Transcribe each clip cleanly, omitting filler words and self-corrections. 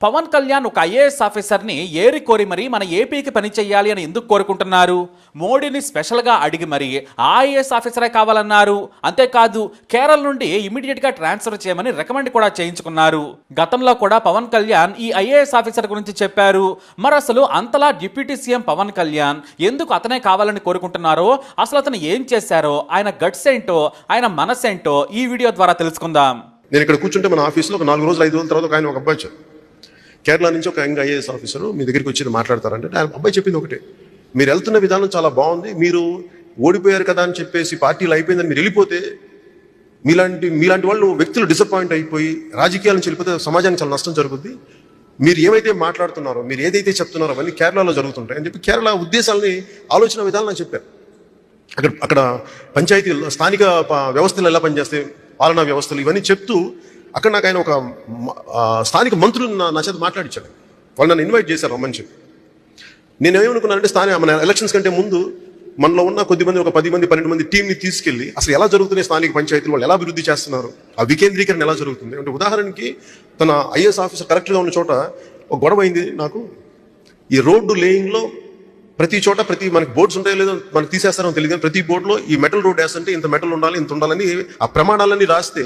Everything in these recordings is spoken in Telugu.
పవన్ కళ్యాణ్ ఒక ఐఏఎస్ ఆఫీసర్ని ఏరి కోరి మరీ మన ఏపీకి పని చెయ్యాలి అని ఎందుకు కోరుకుంటున్నారు? మోడీని స్పెషల్గా అడిగి మరీ ఆ ఐఏఎస్ ఆఫీసరే కావాలన్నారు. అంతేకాదు కేరళ నుండి ఇమీడియట్గా ట్రాన్స్ఫర్ చేయమని రికమెండ్ కూడా చేయించుకున్నారు. గతంలో కూడా పవన్ కళ్యాణ్ ఈ ఐఏఎస్ ఆఫీసర్ గురించి చెప్పారు. మరి అసలు అంతలా డిప్యూటీ సీఎం పవన్ కళ్యాణ్ ఎందుకు అతనే కావాలని కోరుకుంటున్నారో, అసలు అతను ఏం చేశారో, ఆయన గట్స్ ఏంటో, ఆయన మనసేంటో ఈ వీడియో ద్వారా తెలుసుకుందాం. నేను ఇక్కడ కూర్చుంటే మన ఆఫీస్లో ఒక 4 రోజులు 5 రోజుల తర్వాత ఆయన ఒక అబ్బాయి వచ్చారు. కేరళ నుంచి ఒక యంగ్ ఐఏఎస్ ఆఫీసరు మీ దగ్గరికి వచ్చి మాట్లాడతారంటే ఆయన అబ్బాయి చెప్పింది ఒకటే, మీరు వెళ్తున్న విధానం చాలా బాగుంది, మీరు ఓడిపోయారు కదా అని చెప్పేసి పార్టీలు అయిపోయిందని మీరు వెళ్ళిపోతే మీలాంటి వాళ్ళు వ్యక్తులు డిసప్పాయింట్ అయిపోయి రాజకీయాల నుంచి వెళ్ళిపోతే సమాజానికి చాలా నష్టం జరుగుద్ది. మీరు ఏమైతే మాట్లాడుతున్నారో, మీరు ఏదైతే చెప్తున్నారో అవన్నీ కేరళలో జరుగుతుంటాయి అని చెప్పి కేరళ ఉద్దేశాలని ఆలోచన విధానం నాకు చెప్పారు. అక్కడ పంచాయతీలు, స్థానిక వ్యవస్థలు ఎలా పనిచేస్తాయి, పాలనా వ్యవస్థలు, ఇవన్నీ చెప్తూ అక్కడ నాకు ఆయన ఒక స్థానిక మంత్రులు నా చేత మాట్లాడించాడు. వాళ్ళు నన్ను ఇన్వైట్ చేశారు రమ్మని చెప్పి. నేనేమనుకున్నానంటే మన ఎలక్షన్స్ కంటే ముందు మనలో ఉన్న కొద్దిమంది, ఒక 10 మంది 12 మంది టీంని తీసుకెళ్ళి అసలు ఎలా జరుగుతున్నాయి స్థానిక పంచాయతీలు, వాళ్ళు ఎలా అభివృద్ధి చేస్తున్నారు, ఆ వికేంద్రీకరణ ఎలా జరుగుతుంది అంటే, ఉదాహరణకి తన ఐఏఎస్ ఆఫీసర్ కరెక్ట్గా ఉన్న చోట ఒక గొడవ అయింది నాకు. ఈ రోడ్డు లేయింగ్లో ప్రతి చోట మనకి బోర్డ్స్ ఉంటాయో లేదో మనకి తీసేస్తారో తెలియదు, కానీ ప్రతి బోర్డులో ఈ మెటల్ రోడ్ వేస్తుంటే ఇంత మెటల్ ఉండాలి, ఇంత ఉండాలని ఆ ప్రమాణాలన్నీ రాస్తే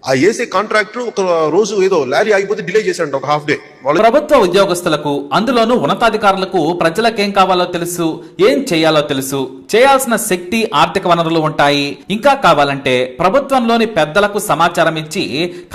ఆ ఏసీ కాంట్రాక్టర్ ఒక రోజు ఏదో లారీ ఆగిపోతే డిలే చేశాడు ఒక హాఫ్ డే. ప్రభుత్వ ఉద్యోగస్తులకు, అందులోనూ ఉన్నతాధికారులకు ప్రజలకేం కావాలో తెలుసు, ఏం చేయాలో తెలుసు. చేయాల్సిన శక్తి, ఆర్థిక వనరులు ఉంటాయి. ఇంకా కావాలంటే ప్రభుత్వంలోని పెద్దలకు సమాచారం ఇచ్చి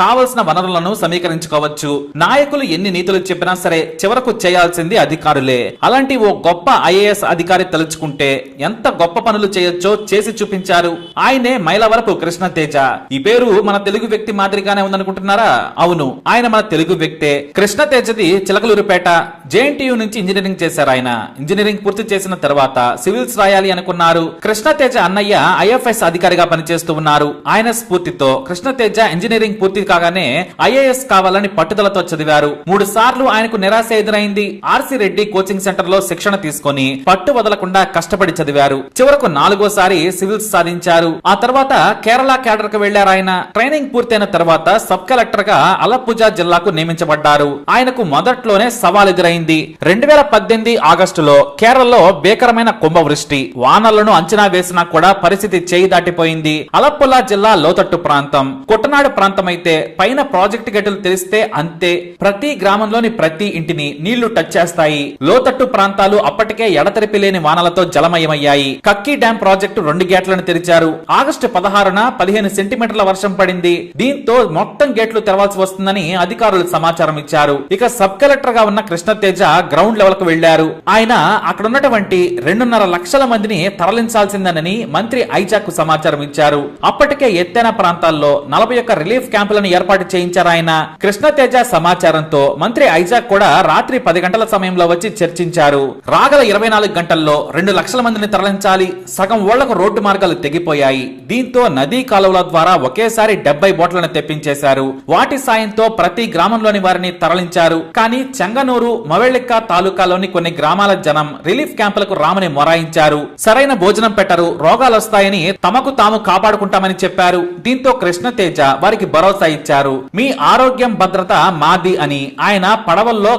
కావలసిన వనరులను సమీకరించుకోవచ్చు. నాయకులు ఎన్ని నీతులు చెప్పినా సరే చివరకు చేయాల్సింది అధికారులే. అలాంటి ఓ గొప్ప ఐఏఎస్ అధికారి తలుచుకుంటే ఎంత గొప్ప పనులు చేయొచ్చో చేసి చూపించారు. ఆయనే మైలవరపు కృష్ణ తేజ. ఈ పేరు మన తెలుగు వ్యక్తి మాదిరిగానే ఉందనుకుంటున్నారా? అవును, ఆయన మన తెలుగు వ్యక్తే. కృష్ణ తేజది చిలకలూరుపేట. జేఎన్టీయూ నుంచి ఇంజనీరింగ్ చేశారు ఆయన. ఇంజనీరింగ్ పూర్తి చేసిన తర్వాత సివిల్స్ రాయాలి అనుకున్నారు. కృష్ణ తేజ అన్నయ్య ఐఎఫ్ఎస్ అధికారిగా పనిచేస్తూ ఉన్నారు. ఆయన స్ఫూర్తితో కృష్ణ తేజ ఇంజనీరింగ్ పూర్తి కాగానే ఐఏఎస్ కావాలని పట్టుదలతో చదివారు. 3 సార్లు ఆయనకు నిరాశ ఎదురైంది. ఆర్సి రెడ్డి కోచింగ్ సెంటర్ లో శిక్షణ తీసుకొని పట్టు వదలకుండా కష్టపడి చదివారు. చివరకు 4వ సారి సివిల్స్ సాధించారు. ఆ తర్వాత కేరళ క్యాడర్ కు వెళ్లారు ఆయన. ట్రైనింగ్ పూర్తయిన తర్వాత సబ్ కలెక్టర్ గా అలప్పుజా జిల్లాకు నియమించబడ్డారు. ఆయనకు మొదట్లోనే సవాల్ ఎదురైంది. 2018 ఆగస్టులో కేరళలో భీకరమైన కుంభవృష్టి. వానలను అంచనా వేసినా కూడా పరిస్థితి చేయి దాటిపోయింది. అలప్పులా జిల్లా లోతట్టు ప్రాంతం. కుట్టనాడు ప్రాంతం అయితే పైన ప్రాజెక్టు గేటులు తెరిస్తే అంతే, ప్రతి గ్రామంలోని ప్రతి ఇంటిని నీళ్లు టచ్ చేస్తాయి. లోతట్టు ప్రాంతాలు అప్పటికే ఎడతెరిపి లేని వానలతో జలమయమయ్యాయి. కక్కీ డ్యాం ప్రాజెక్టు 2 గేట్లను తెరిచారు. ఆగస్టు 16న 15 సెంటీమీటర్ల వర్షం పడింది. దీంతో మొత్తం గేట్లు తెరవాల్సి వస్తుందని అధికారులు సమాచారం ఇచ్చారు. ఇక సబ్ కలెక్టర్ గా ఉన్న కృష్ణ తేజ గ్రౌండ్ లెవెల్ కు వెళ్లారు. ఆయన అక్కడ ఉన్నటువంటి 2.5 లక్షల మందిని తరలించాల్సిందని మంత్రి ఐజాక్ కు సమాచారం ఇచ్చారు. అప్పటికే ఎత్తైన ప్రాంతాల్లో 41 రిలీఫ్ క్యాంపులను ఏర్పాటు చేయించారు ఆయన. కృష్ణ తేజ సమాచారంతో మంత్రి ఐజాక్ కూడా రాత్రి 10 గంటల సమయంలో వచ్చి చర్చించారు. రాగల 24 గంటల్లో 2 లక్షల మందిని తరలించాలి. సగం ఓళ్లకు రోడ్డు మార్గాలు తెగిపోయాయి. దీంతో నదీ కాలువల ద్వారా ఒకేసారి 70 బోట్లను తెప్పించేశారు. వాటి సాయంతో ప్రతి గ్రామంలోని వారిని తరలించారు. కానీ చెంగనూరు, మవెళ్ళిక్క తాలూకాలోని కొన్ని గ్రామాల జనం రిలీఫ్ క్యాంపులకు రామని మొరాయించారు. సరైన భోజనం పెట్టరు, రోగాలొస్తాయని తమకు తాము కాపాడుకుంటామని చెప్పారు. దీంతో కృష్ణ తేజ వారికి భరోసా ఇచ్చారు. మీ ఆరోగ్యం భద్రత మాది అని ఆయన పడవల్లో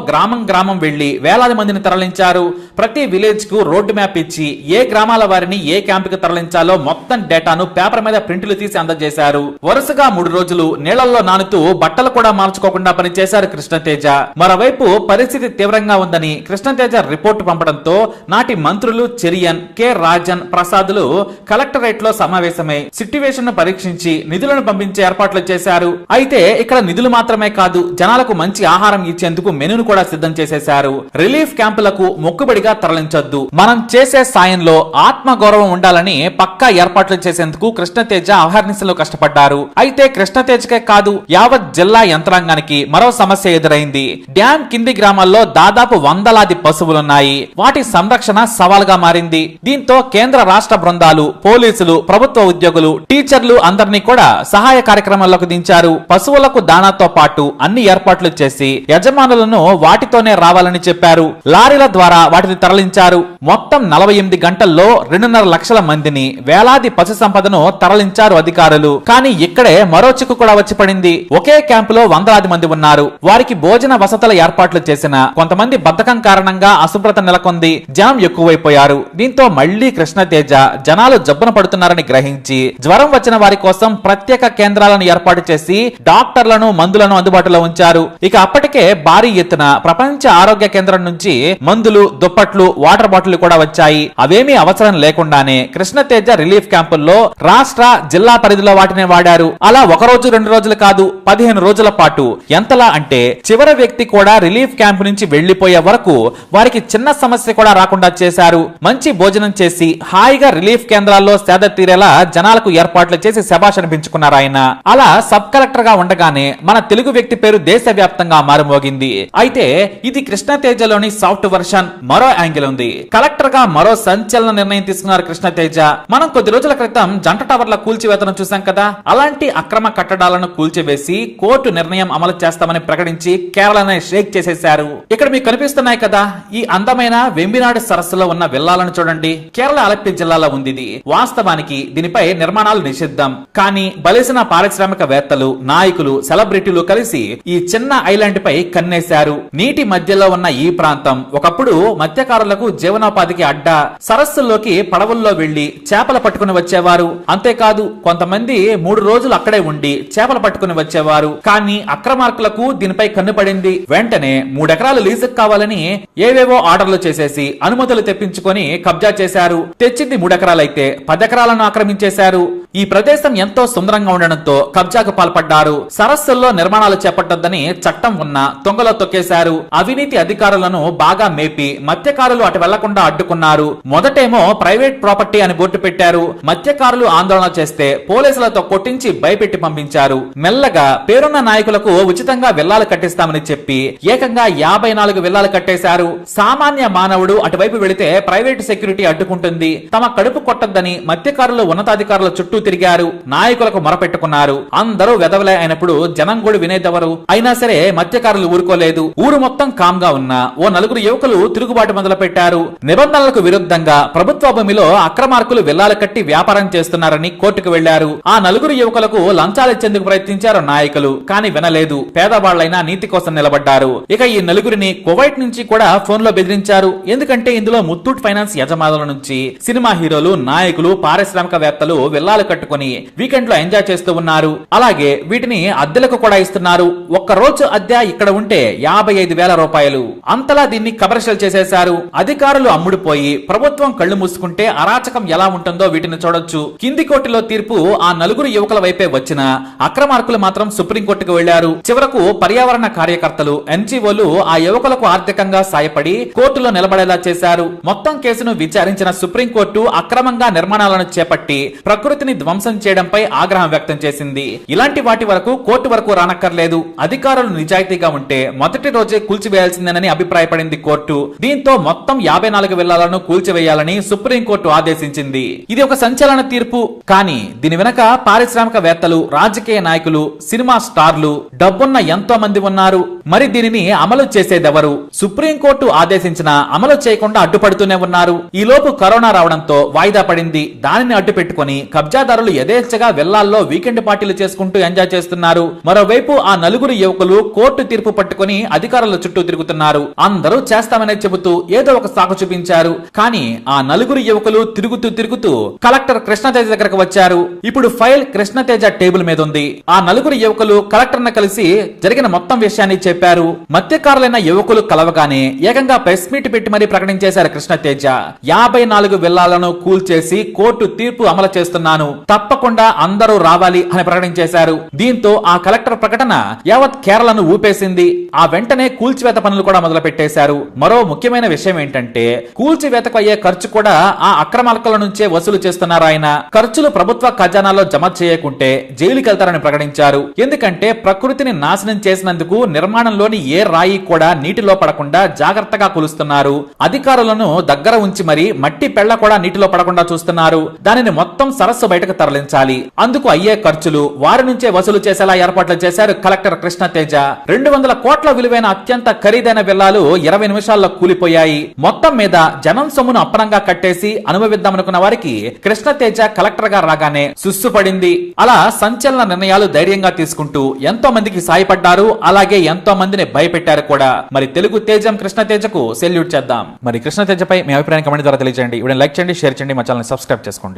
గ్రామం వెళ్లి వేలాది మందిని తరలించారు. ప్రతి విలేజ్ కు రోడ్డు మ్యాప్ ఇచ్చి ఏ గ్రామాల వారిని ఏ క్యాంపుకి తరలించాలో మొత్తం డేటాను పేపర్ మీద ప్రింట్లు తీసి అందజేశారు. వరుసగా 3 రోజులు నీళ్లలో నానుతూ బట్టలు కూడా మార్చుకోకుండా పనిచేశారు కృష్ణతేజ. మరోవైపు పరిస్థితి తీవ్రంగా ఉందని కృష్ణతేజ రిపోర్టు పంపడంతో నాటి మంత్రులు చెరియన్, కె రాజన్, ప్రసాదులు కలెక్టరేట్ లో సమావేశమై సిట్యువేషన్ ను పరీక్షించి నిధులను పంపించే ఏర్పాట్లు చేశారు. అయితే ఇక్కడ నిధులు మాత్రమే కాదు, జనాలకు మంచి ఆహారం ఇచ్చేందుకు మెనూను కూడా సిద్ధం చేసేశారు. రిలీఫ్ క్యాంపులకు మొక్కుబడిగా తరలించొద్దు, మనం చేసే సాయంలో ఆత్మగౌరవం ఉండాలని పక్కా ఏర్పాట్లు చేసేందుకు కృష్ణతేజ అహర్నిశలు కష్టపడ్డారు. అయితే కృష్ణతేజకే కాదు, యావత్ జిల్లా యంత్రాంగానికి మరో సమస్య ఎదురైంది. డ్యాం కింది గ్రామాల్లో దాదాపు 100లాది పశువులున్నాయి. వాటి సంరక్షణ సవాల్గా మారింది. దీంతో కేంద్ర రాష్ట్ర బృందాలు, పోలీసులు, ప్రభుత్వ ఉద్యోగులు, టీచర్లు అందరినీ కూడా సహాయ కార్యక్రమాల్లోకి దించారు. పశువులకు దానాతో పాటు అన్ని ఏర్పాట్లు చేసి యజమానులను వాటితోనే రావాలని చెప్పారు. లారీల ద్వారా వాటిని తరలించారు. మొత్తం 48 గంటల్లో 2.5 లక్షల మందిని, వేలాది పశు సంపదను తరలించారు అధికారులు. కానీ ఇక్కడే మరో చిక్కు కూడా వచ్చి పడింది. ఒకే క్యాంపులో వందలాది మంది ఉన్నారు. వారికి భోజన వసతుల ఏర్పాట్లు చేసిన కొంతమంది బద్ధకం కారణంగా అశుభ్రత నెలకొంది. జనం ఎక్కువైపోయారు. దీంతో మళ్లీ కృష్ణతేజ జనాలు జబ్బున పడుతున్నారని గ్రహించి జ్వరం వచ్చిన వారి కోసం ప్రత్యేక కేంద్రాలను ఏర్పాటు చేసి డాక్టర్లను మందులను అందుబాటులో ఉంచారు. ఇక అప్పటికే భారీ ఎత్తున ప్రపంచ ఆరోగ్య కేంద్రం నుంచి మందులు, దుప్పట్లు, వాటర్ బాటిల్ కూడా వచ్చాయి. అవేమీ అవసరం లేకుండానే కృష్ణతేజ రిలీఫ్ క్యాంపుల్లో రాష్ట్ర, జిల్లా పరిధిలో వాటిని వాడారు. అలా ఒక రోజు 2 రోజులు కాదు, 15 రోజుల పాటు. ఎంతలా అంటే చివరి వ్యక్తి కూడా రిలీఫ్ క్యాంప్ నుంచి వెళ్లిపోయే వరకు వారికి చిన్న సమస్య కూడా రాకుండా చేశారు. మంచి భోజనం చేసి హాయిగా రిలీఫ్ కేంద్రాల్లో సేద తీరేలా జనాలకు ఏర్పాట్లు చేసి శభాష్ అనిపించుకున్నారు ఆయన. అలా సబ్ కలెక్టర్ గా ఉండగానే మన తెలుగు వ్యక్తి పేరు దేశవ్యాప్తంగా మారుమోగింది. అయితే ఇది కృష్ణతేజలోని సాఫ్ట్ వర్షన్. మరో యాంగిల్ ఉంది. కలెక్టర్ గా మరో సంచలన నిర్ణయం తీసుకున్నారు కృష్ణతేజ. మనం కొద్ది రోజుల క్రితం జంట టవర్ల కూల్చివేతను చూసాం కదా. అలాంటి అక్రమ కట్టడాలను కూల్చివేసి కోర్టు నిర్ణయం అమలు చేస్తామని ప్రకటించి కేరళని షేక్ చేసేశారు. ఇక్కడ మీకు కనిపిస్తున్నాయి కదా ఈ అందమైన వెంబినాడు సరస్సులో ఉన్న విల్లాలను చూడండి. కేరళ ఆలప్పి జిల్లాలో ఉంది ఇది. వాస్తవానికి దీనిపై నిర్మాణాలు నిషిద్ధం. కానీ బలిసిన పారిశ్రామికవేత్తలు, నాయకులు, సెలబ్రిటీలు కలిసి ఈ చిన్న ఐలాండ్ పై కన్నేశారు. నీటి మధ్యలో ఉన్న ఈ ప్రాంతం ఒకప్పుడు మత్స్యకారులకు జీవనోపాధికి అడ్డా. సరస్సుల్లోకి పడవల్లో వెళ్లి చేపలు పట్టుకుని వచ్చేవారు. అంతేకాదు కొంతమంది 3 రోజులు అక్కడే ఉండి చేపలు పట్టుకుని వచ్చేవారు. కానీ అక్రమార్కులకు దీనిపై కన్నుపడింది. వెంటనే 3 ఎకరాలు లీజుకు కావాలని ఏవేవో ఆర్డర్లు చేసేసి అనుమతులు తెప్పించుకొని కబ్జా చేశారు. తెచ్చింది 3 ఎకరాలైతే 10 ఎకరాలను ఆక్రమించేశారు. ఈ ప్రదేశం ఎంతో సుందరంగా ఉండడంతో కబ్జాకు పాల్పడ్డారు. సరస్సుల్లో నిర్మాణాలు చేపట్టొద్దని చట్టం ఉన్న తొంగలో తొక్కేశారు. అవినీతి అధికారులను బాగా మేపి మత్స్యకారులు అటు వెళ్లకుండా అడ్డుకున్నారు. మొదటేమో ప్రైవేట్ ప్రాపర్టీ అని బోర్డు పెట్టారు. మత్స్యకారులు ఆందోళన చేస్తే పోలీసులతో కొట్టించి భయపెట్టి పంపించారు. మెల్లగా పేరున్న నాయకులకు ఉచితంగా విల్లాలు కట్టిస్తామని చెప్పి ఏకంగా 54 విల్లాలు కట్టేశారు. సామాన్య మానవుడు అటువైపు వెళితే ప్రైవేట్ సెక్యూరిటీ అడ్డుకుంటుంది. తమ కడుపు కొట్టద్దని మత్స్యకారులు ఉన్నతాధికారుల చుట్టూ తిరిగారు. నాయకులకు మొరపెట్టుకున్నారు. అందరూ వెదవలే అయినప్పుడు జనం కూడా వినేదెవరు? అయినా సరే మత్స్యకారులు ఊరుకోలేదు. ఊరు మొత్తం కామ్ గా ఉన్న ఓ 4 యువకులు తిరుగుబాటు మొదలు పెట్టారు. నిబంధనలకు విరుద్ధంగా ప్రభుత్వ భూమిలో అక్రమార్కులు విల్లాలు కట్టి వ్యాపారం చేస్తున్నారని కోర్టుకు వెళ్లారు. ఆ 4 యువకులకు లంచాలిచ్చేందుకు ప్రయత్నించారు నాయకులు. కానీ వినలేదు. పేదవాళ్లైనా నీతి కోసం నిలబడ్డారు. ఇక ఈ 4గురిని కువైట్ నుంచి కూడా ఫోన్ లో బెదిరించారు. ఎందుకంటే ఇందులో ముత్తూట్ ఫైనాన్స్ యజమానుల నుంచి సినిమా హీరోలు, నాయకులు, పారిశ్రామికవేత్తలు విల్లాలు కట్టుకుని వీకెండ్ లో ఎంజాయ్ చేస్తూ ఉన్నారు. అలాగే వీటిని అద్దెలకు కూడా ఇస్తున్నారు. ఒక్క రోజు అద్దె ఇక్కడ ఉంటే 55,000 రూపాయలు. అంతలా దీన్ని కమర్షియల్ చేసేశారు. అధికారులు అమ్ముడుపోయి ప్రభుత్వం కళ్లు మూసుకుంటే అరాచకం ఎలా ఉంటుందో వీటిని చూడొచ్చు. కింది కోర్టులో తీర్పు ఆ 4 యువకుల వైపే వచ్చిన అక్రమార్కులు మాత్రం సుప్రీంకోర్టుకు వెళ్లారు. చివరకు పర్యావరణ కార్యకర్తలు, ఎన్జీఓలు ఆ యువకులకు ఆర్థికంగా సాయపడి కోర్టులో నిలబడేలా చేశారు. మొత్తం కేసును విచారించిన సుప్రీంకోర్టు అక్రమంగా నిర్మాణాలను చేపట్టి ప్రకృతిని ధ్వంసం చేయడంపై ఆగ్రహం వ్యక్తం చేసింది. ఇలాంటి వాటి వరకు కోర్టు వరకు రానక్కర్లేదు. అధికారులు నిజాయితీగా ఉంటే మొదటి రోజే కూల్చివేయాల్సిందేనని అభిప్రాయపడింది కోర్టు. దీంతో మొత్తం 54 విల్లాలను కూల్చివేయాలని సుప్రీంకోర్టు ఆదేశించింది. ఇది ఒక సంచలన తీర్పు. కానీ దీని వెనక పారిశ్రామికవేత్తలు, రాజకీయ నాయకులు, సినిమా స్టార్లు, డబ్బున్న ఎంతో మంది ఉన్నారు. మరి దీనిని అమలు చేసేదెవరు? సుప్రీంకోర్టు ఆదేశించిన అమలు చేయకుండా అడ్డుపడుతూనే ఉన్నారు. ఈ లోపు కరోనా రావడంతో వాయిదా పడింది. దానిని అడ్డు పెట్టుకుని కబ్జాదారులు యథేచ్ఛగా వెల్లాల్లో వీకెండ్ పార్టీలు చేసుకుంటూ ఎంజాయ్ చేస్తున్నారు. మరోవైపు ఆ 4 యువకులు కోర్టు తీర్పు పట్టుకుని అధికారుల చుట్టూ తిరుగుతున్నారు. అందరూ చేస్తామనే చెబుతూ ఏదో ఒక సాకు చూపించారు. కానీ ఆ 4 యువకులు తిరుగుతూ కలెక్టర్ కృష్ణతేజ దగ్గరకు వచ్చారు. ఇప్పుడు ఫైల్ కృష్ణతేజ టేబుల్ మీద ఉంది. ఆ 4 యువకులు కలెక్టర్ ను కలిసి జరిగిన మొత్తం విషయాన్ని చెప్పారు. మత్స్యకారులైన యువకులు కలవగానే ఏకంగా ప్రెస్ మీట్ పెట్టి మరీ ప్రకటించేశారు కృష్ణతేజ. 54 విల్లాలను కూల్చేసి కోర్టు తీర్పు అమలు చేస్తున్నాను, తప్పకుండా అందరూ రావాలి అని ప్రకటించేశారు. దీంతో ఆ కలెక్టర్ ప్రకటన యావత్ కేరళను ఊపేసింది. ఆ వెంటనే కూల్చివేత పనులు కూడా మొదలు పెట్టేశారు. మరో ముఖ్యమైన విషయం ఏంటంటే కూల్చివేతకు అయ్యే ఖర్చు కూడా ఆ అక్రమార్కుల నుంచే వసూలు చేస్తున్నారు ఆయన. ఖర్చులు ప్రభుత్వ ఖజానాలో జమ చేయకుంటే జైలుకి వెళ్తారని ప్రకటించారు. ఎందుకంటే ప్రకృతిని నాశనం చేసినందుకు నిర్మాణంలోని ఏ రాయి కూడా నీటిలో పడకుండా జాగ్రత్తగా కొలుస్తున్నారు. అధికారులను దగ్గర ఉంచి మరి మట్టి పెళ్ల కూడా నీటిలో పడకుండా చూస్తున్నారు. దానిని మొత్తం సరస్సు బయటకు తరలించాలి. అందుకు అయ్యే ఖర్చులు వారి నుంచే వసూలు చేసేలా ఏర్పాట్లు చేశారు కలెక్టర్ కృష్ణతేజ. 200 కోట్ల విలువైన అత్యంత ఖరీదైన విల్లాలు 20 నిమిషాల్లో కూలిపోయాయి. మొత్తం మీద జనం సొమ్మును అప్పనంగా కట్టేసి అనుభవిద్దామనుకున్న వారికి కృష్ణతేజ కలెక్టర్ గా రాగానే సుస్సు పడింది. అలా సంచలన సంచలన నిర్ణయాలు ధైర్యంగా తీసుకుంటూ ఎంతో మందికి సాయపడ్డారు. అలాగే ఎంతో మందిని భయపెట్టారు కూడా. మరి తెలుగు తేజం కృష్ణతేజకు సెల్యూట్ చేద్దాం. మరి కృష్ణతేజపై మీ అభిప్రాయం కమెంట్ ద్వారా తెలియజేయండి. వీడియోని లైక్ చేయండి, షేర్ చేయండి, మా ఛానల్ సబ్స్క్రైబ్ చేసుకోండి.